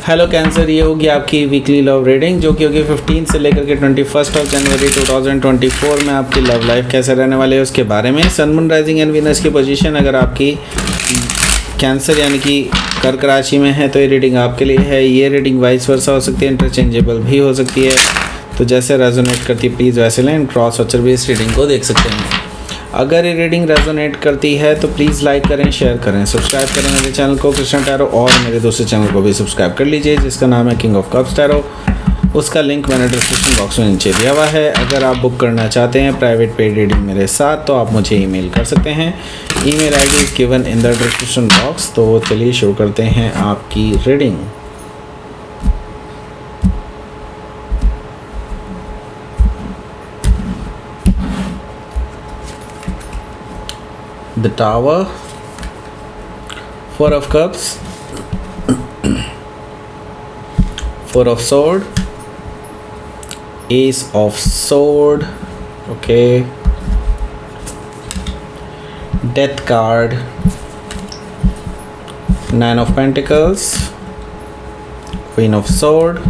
Hello cancer, ये होगी आपकी वीकली लव रीडिंग जो कि होगी 15 से लेकर के 21 जनवरी 2024 में आपकी लव लाइफ कैसे रहने वाले है उसके बारे में। Sun moon rising and Venus की पोजीशन अगर आपकी कैंसर यानी कि कर्क राशि में है तो ये रीडिंग आपके लिए है। ये रीडिंग वाइस वर्सा हो सकती है, इंटरचेंजेबल भी हो सकती है, तो जैसे रेजोनेट करती है प्लीज़ वैसे लें। क्रॉस वॉचर भी इस रीडिंग को देख सकते हैं। अगर ये रीडिंग रेजोनेट करती है तो प्लीज़ लाइक करें, शेयर करें, सब्सक्राइब करें मेरे चैनल को कृष्णा टैरो, और मेरे दूसरे चैनल को भी सब्सक्राइब कर लीजिए जिसका नाम है किंग ऑफ कप्स टैरो। उसका लिंक मैंने डिस्क्रिप्शन बॉक्स में नीचे दिया हुआ है। अगर आप बुक करना चाहते हैं प्राइवेट पेड रीडिंग मेरे साथ तो आप मुझे ईमेल कर सकते हैं। Email ID is given in the description box. तो चलिए शुरू करते हैं आपकी reading. The Tower, Four of Cups, Four of Sword, Ace of Sword, okay, Death card, Nine of Pentacles, Queen of Sword,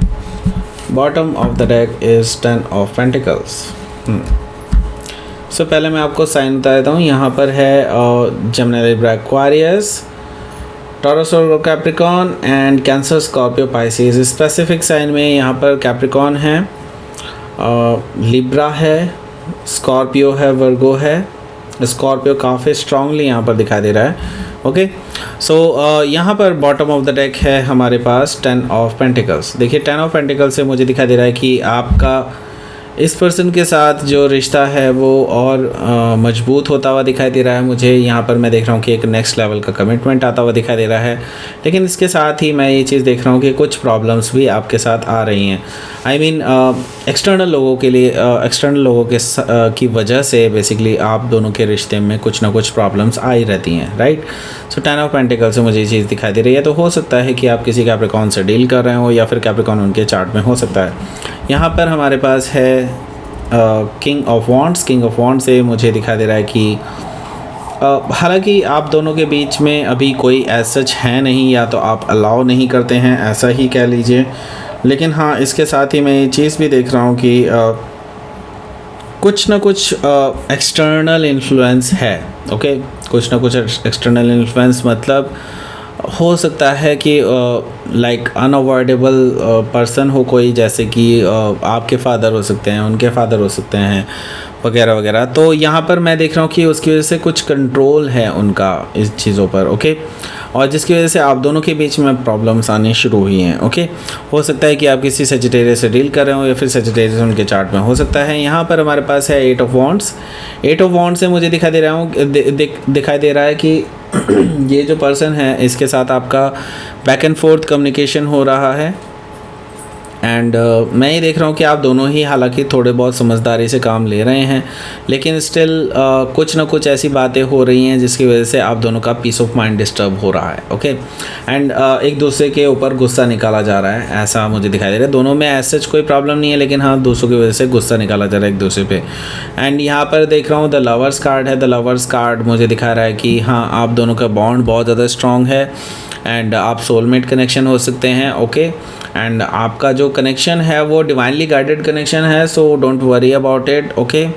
bottom of the deck is Ten of Pentacles. पहले मैं आपको sign बता देता हूँ। यहाँ पर है जेमिनी, लिब्रा, एक्वारियस, टॉरस और Capricorn and Cancer, Scorpio, Pisces. Specific sign में यहाँ पर कैप्रिकॉन है, लिब्रा है, स्कॉर्पियो है, वर्गो है। स्कॉर्पियो काफ़ी स्ट्रांगली यहाँ पर दिखाई दे रहा है। ओके, सो यहाँ पर बॉटम ऑफ द डेक है हमारे पास टेन ऑफ पेंटिकल्स। देखिए, टेन ऑफ पेंटिकल्स से मुझे दिखाई दे रहा है कि आपका इस पर्सन के साथ जो रिश्ता है वो और मजबूत होता हुआ दिखाई दे रहा है। मुझे यहाँ पर मैं देख रहा हूँ कि एक नेक्स्ट लेवल का कमिटमेंट आता हुआ दिखाई दे रहा है, लेकिन इसके साथ ही मैं ये चीज़ देख रहा हूँ कि कुछ प्रॉब्लम्स भी आपके साथ आ रही हैं। आई मीन एक्सटर्नल लोगों के लिए, एक्सटर्नल लोगों के की वजह से बेसिकली आप दोनों के रिश्ते में कुछ ना कुछ प्रॉब्लम्स आई रहती हैं, right. So ten of pentacle से मुझे ये चीज़ दिखाई दे रही है। तो हो सकता है कि आप किसी कैप्रिकॉन से डील कर रहे हो या फिर कैप्रिकॉन उनके चार्ट में हो सकता है। यहाँ पर हमारे पास है king of wands. King of wands से मुझे दिखाई दे रहा है कि हालांकि आप दोनों के बीच में अभी कोई एज सच है नहीं, या तो आप अलाउ नहीं करते हैं, ऐसा ही कह लीजिए। लेकिन हाँ, इसके साथ ही मैं ये चीज़ भी देख रहा हूँ कि कुछ ना कुछ एक्सटर्नल इन्फ्लुएंस है। ओके, कुछ ना कुछ एक्सटर्नल इन्फ्लुएंस मतलब हो सकता है कि लाइक अनअवॉइडेबल पर्सन हो कोई, जैसे कि आपके फादर हो सकते हैं, उनके फादर हो सकते हैं, वगैरह वगैरह। तो यहाँ पर मैं देख रहा हूँ कि उसकी वजह से कुछ कंट्रोल है उनका इस चीज़ों पर। ओके, और जिसकी वजह से आप दोनों के बीच में प्रॉब्लम्स आनी शुरू हुई हैं। ओके, हो सकता है कि आप किसी सजिटेरियस से डील कर रहे हो या फिर सजिटेरियस उनके चार्ट में हो सकता है। यहाँ पर हमारे पास है eight of wands. Eight of wands से मुझे दिखाई दे रहा है कि ये जो पर्सन है इसके साथ आपका बैक एंड फोर्थ कम्युनिकेशन हो रहा है। एंड मैं ये देख रहा हूँ कि आप दोनों ही हालांकि थोड़े बहुत समझदारी से काम ले रहे हैं, लेकिन स्टिल कुछ ना कुछ ऐसी बातें हो रही हैं जिसकी वजह से आप दोनों का पीस ऑफ माइंड डिस्टर्ब हो रहा है। ओके, एंड एक दूसरे के ऊपर गुस्सा निकाला जा रहा है, ऐसा मुझे दिखाई दे रहा है। दोनों में ऐसा कोई प्रॉब्लम नहीं है, लेकिन हाँ, दूसरों की वजह से गुस्सा निकाला जा रहा है एक दूसरे पे। एंड यहाँ पर देख रहा हूँ द लवर्स कार्ड है। द लवर्स कार्ड मुझे दिखा रहा है कि हाँ, आप दोनों का बॉन्ड बहुत ज़्यादा स्ट्रॉन्ग है एंड आप सोलमेट कनेक्शन हो सकते हैं। ओके, एंड आपका जो कनेक्शन है वो डिवाइनली गाइडेड कनेक्शन है, so don't worry about it. Okay,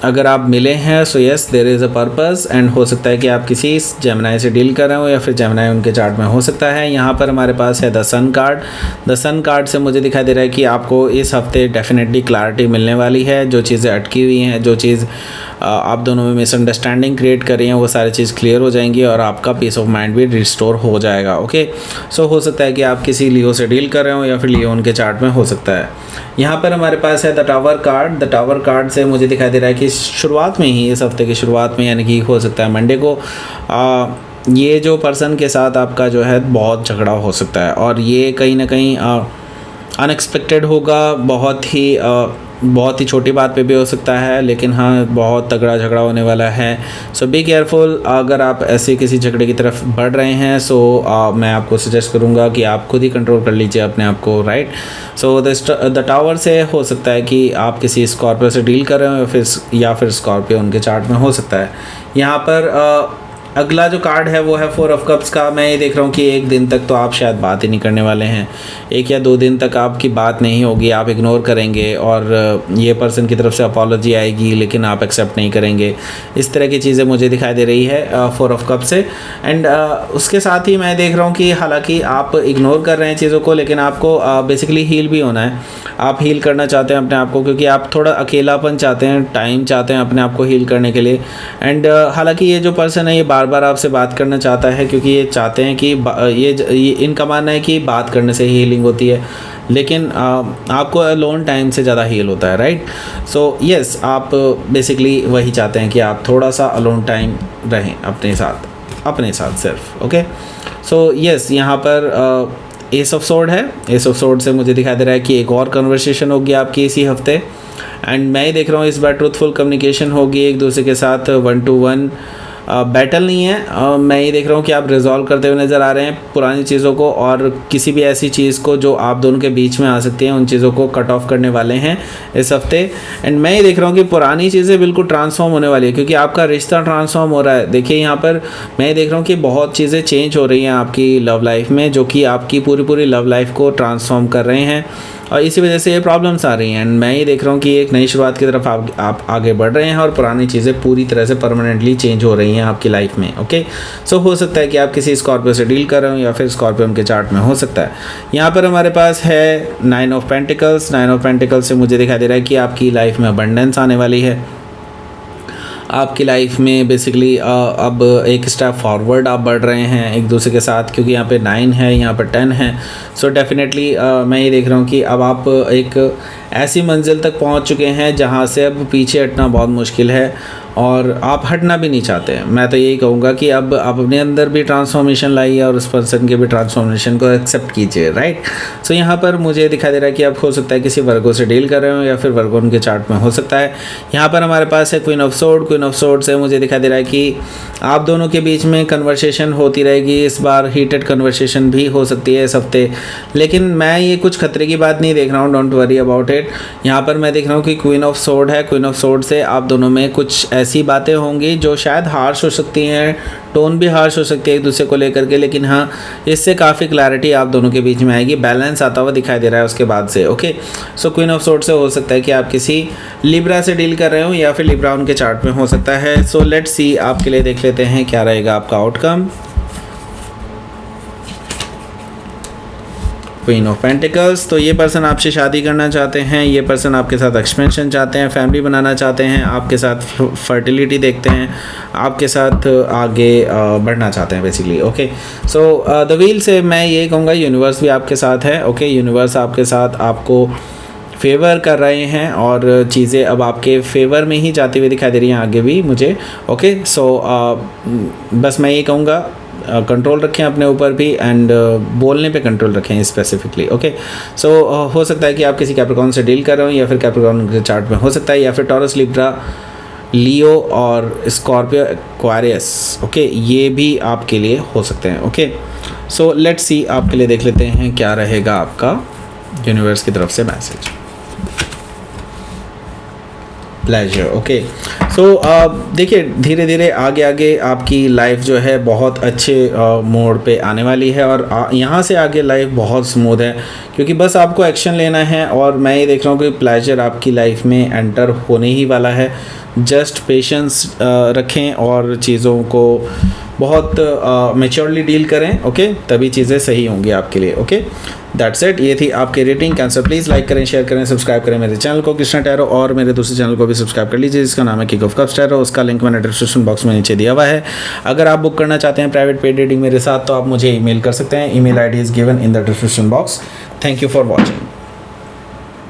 अगर आप मिले हैं so yes there is a purpose, and हो सकता है कि आप किसी जेमिनी से डील कर रहे हो या फिर जेमिनी उनके चार्ट में हो सकता है। यहाँ पर हमारे पास है the sun card. The sun card से मुझे दिखाई दे रहा है कि आपको इस हफ्ते डेफिनेटली क्लैरिटी मिलने वाली है। जो चीज़ें अटकी हुई हैं, जो चीज़ आप दोनों में मिसअंडरस्टैंडिंग क्रिएट कर रही हैं, वो सारी चीज़ क्लियर हो जाएंगी और आपका पीस ऑफ माइंड भी रिस्टोर हो जाएगा। ओके, सो हो सकता है कि आप किसी लियो से डील कर रहे हो या फिर लियो उनके चार्ट में हो सकता है। यहाँ पर हमारे पास है the tower card. The tower card से मुझे दिखाई दे रहा है कि शुरुआत में ही, इस हफ्ते की शुरुआत में, यानी कि हो सकता है मंडे को, ये जो पर्सन के साथ आपका जो है बहुत झगड़ा हो सकता है, और ये कहीं ना कहीं अनएक्सपेक्टेड होगा। बहुत ही छोटी बात पे भी हो सकता है, लेकिन हाँ, बहुत तगड़ा झगड़ा होने वाला है। सो बी केयरफुल। अगर आप ऐसे किसी झगड़े की तरफ बढ़ रहे हैं सो मैं आपको सजेस्ट करूँगा कि आप खुद ही कंट्रोल कर लीजिए अपने आप को, राइट। सो द टावर से हो सकता है कि आप किसी स्कॉर्पियो से डील कर रहे हो या फिर स्कॉर्पियो उनके चार्ट में हो सकता है। यहाँ पर अगला जो कार्ड है वो है 4 ऑफ कप्स का। मैं ये देख रहा हूँ कि एक दिन तक तो आप शायद बात ही नहीं करने वाले हैं, 1 या 2 दिन तक आपकी बात नहीं होगी, आप इग्नोर करेंगे और ये पर्सन की तरफ से अपॉलॉजी आएगी लेकिन आप एक्सेप्ट नहीं करेंगे। इस तरह की चीज़ें मुझे दिखाई दे रही है 4 ऑफ कप से। एंड उसके साथ ही मैं देख रहा हूँ कि हालांकि आप इग्नोर कर रहे हैं चीज़ों को, लेकिन आपको बेसिकली हील भी होना है। आप हील करना चाहते हैं अपने आप को, क्योंकि आप थोड़ा अकेलापन चाहते हैं, टाइम चाहते हैं अपने आप को हील करने के लिए। एंड हालांकि ये जो पर्सन है ये बार बार आपसे बात करना चाहता है, क्योंकि ये चाहते हैं कि ये इनका मानना है कि बात करने से हीलिंग होती है, लेकिन आपको अलोन टाइम से ज़्यादा हील होता है, राइट। सो यस, आप बेसिकली वही चाहते हैं कि आप थोड़ा सा अलोन टाइम रहें अपने साथ सिर्फ। ओके, सो यस, यहाँ पर एस ऑफ सोर्ड है। एस ऑफ सोर्ड से मुझे दिखाई दे रहा है कि एक और कन्वर्सेशन होगी आपकी इसी हफ्ते। एंड मैं ही देख रहा हूँ इस बार ट्रूथफुल कम्युनिकेशन होगी एक दूसरे के साथ, 1-to-1 बैटल नहीं है। मैं ये देख रहा हूँ कि आप रिजॉल्व करते हुए नज़र आ रहे हैं पुरानी चीज़ों को, और किसी भी ऐसी चीज़ को जो आप दोनों के बीच में आ सकती हैं उन चीज़ों को कट ऑफ करने वाले हैं इस हफ्ते। एंड मैं ये देख रहा हूँ कि पुरानी चीज़ें बिल्कुल ट्रांसफॉर्म होने वाली है, क्योंकि आपका रिश्ता ट्रांसफॉर्म हो रहा है। देखिए यहाँ पर मैं ये देख रहा हूँ कि बहुत चीज़ें चेंज हो रही हैं आपकी लव लाइफ में, जो कि आपकी पूरी लव लाइफ को ट्रांसफॉर्म कर रहे हैं, और इसी वजह से ये प्रॉब्लम्स आ रही हैं। एंड मैं ये देख रहा हूँ कि एक नई शुरुआत की तरफ आप आगे बढ़ रहे हैं और पुरानी चीज़ें पूरी तरह से परमानेंटली चेंज हो रही हैं आपकी लाइफ में। ओके, सो हो सकता है कि आप किसी स्कॉर्पियो से डील कर रहे हो, या फिर स्कॉर्पियो उनके चार्ट में हो सकता है। यहाँ पर हमारे पास है 9 ऑफ पेंटिकल्स। 9 ऑफ पेंटिकल्स से मुझे दिखाई दे रहा है कि आपकी लाइफ में अबंडेंस आने वाली है। आपकी लाइफ में बेसिकली अब एक स्टेप फॉरवर्ड आप बढ़ रहे हैं एक दूसरे के साथ, क्योंकि यहाँ पे 9 है, यहाँ पर 10 है। सो डेफिनेटली मैं ये देख रहा हूँ कि अब आप एक ऐसी मंजिल तक पहुँच चुके हैं जहाँ से अब पीछे हटना बहुत मुश्किल है, और आप हटना भी नहीं चाहते हैं। मैं तो यही कहूँगा कि अब आप अपने अंदर भी ट्रांसफॉर्मेशन लाइए और उस पर्सन के भी ट्रांसफॉर्मेशन को एक्सेप्ट कीजिए, राइट। सो यहाँ पर मुझे दिखाई दे रहा है कि आप हो सकता है किसी वर्गो से डील कर रहे हो, या फिर वर्गो उनके चार्ट में हो सकता है। यहाँ पर हमारे पास है queen of sword. Queen of sword से मुझे दिखाई दे रहा है कि आप दोनों के बीच में कन्वर्सेशन होती रहेगी। इस बार हीटेड कन्वर्सेशन भी हो सकती है इस हफ्ते, लेकिन मैं ये कुछ खतरे की बात नहीं देख रहा हूँ, डोंट वरी अबाउट इट। यहाँ पर मैं देख रहा हूँ कि क्वीन ऑफ सोर्ड है। क्वीन ऑफ सोर्ड से आप दोनों में कुछ ऐसी बातें होंगी जो शायद हार्श हो सकती हैं, टोन भी हार्श हो सकती है एक दूसरे को लेकर के, लेकिन हाँ, इससे काफ़ी क्लैरिटी आप दोनों के बीच में आएगी, बैलेंस आता हुआ दिखाई दे रहा है उसके बाद से। Okay, so queen of sword से हो सकता है कि आप किसी लिब्रा से डील कर रहे हो, या फिर लिब्रा उनके चार्ट में हो सकता है। सो लेट्स सी, आपके लिए देख लेते हैं क्या रहेगा आपका आउटकम। क्वीन ऑफ पेंटिकल्स, तो ये पर्सन आपसे शादी करना चाहते हैं, ये पर्सन आपके साथ एक्सपेंशन चाहते हैं, फैमिली बनाना चाहते हैं, आपके साथ फर्टिलिटी देखते हैं, आपके साथ आगे बढ़ना चाहते हैं basically. Okay, so the wheel से मैं ये कहूँगा यूनिवर्स भी आपके साथ है। ओके, यूनिवर्स आपके साथ आपको फेवर कर रहे हैं, और चीज़ें अब आपके फेवर में ही जाती हुई दिखाई दे रही हैं आगे भी मुझे। ओके, सो बस मैं ये कहूँगा कंट्रोल रखें अपने ऊपर भी, एंड बोलने पे कंट्रोल रखें स्पेसिफिकली। ओके, सो हो सकता है कि आप किसी कैप्रिकॉर्न से डील कर रहे हो, या फिर कैप्रिकॉर्न के चार्ट में हो सकता है, या फिर टॉरस, लिब्रा, लियो और स्कॉर्पियो, एक्वारियस। ओके, ये भी आपके लिए हो सकते हैं। ओके, सो लेट्स सी, आपके लिए देख लेते हैं क्या रहेगा आपका यूनिवर्स की तरफ से मैसेज। प्लेजर। ओके, सो देखिए धीरे धीरे आगे आपकी लाइफ जो है बहुत अच्छे मोड पे आने वाली है, और यहाँ से आगे लाइफ बहुत स्मूथ है, क्योंकि बस आपको एक्शन लेना है। और मैं ये देख रहा हूँ कि प्लेजर आपकी लाइफ में एंटर होने ही वाला है। जस्ट पेशेंस रखें और चीज़ों को बहुत मैच्योरली डील करें। ओके, तभी चीज़ें सही होंगी आपके लिए। Okay, that's it. ये थी आपकी रेटिंग। कैंसर प्लीज़ लाइक करें, शेयर करें, सब्सक्राइब करें मेरे चैनल को कृष्णा टैरो, और मेरे दूसरे चैनल को भी सब्सक्राइब कर लीजिए जिसका नाम है किक ऑफ कप्स टैरो। उसका लिंक मैंने डिस्क्रिप्शन बॉक्स में नीचे दिया हुआ है। अगर आप बुक करना चाहते हैं प्राइवेट पेड रीडिंग मेरे साथ, तो आप मुझे ईमेल कर सकते हैं। Email ID is given in the description box. Thank you for watching.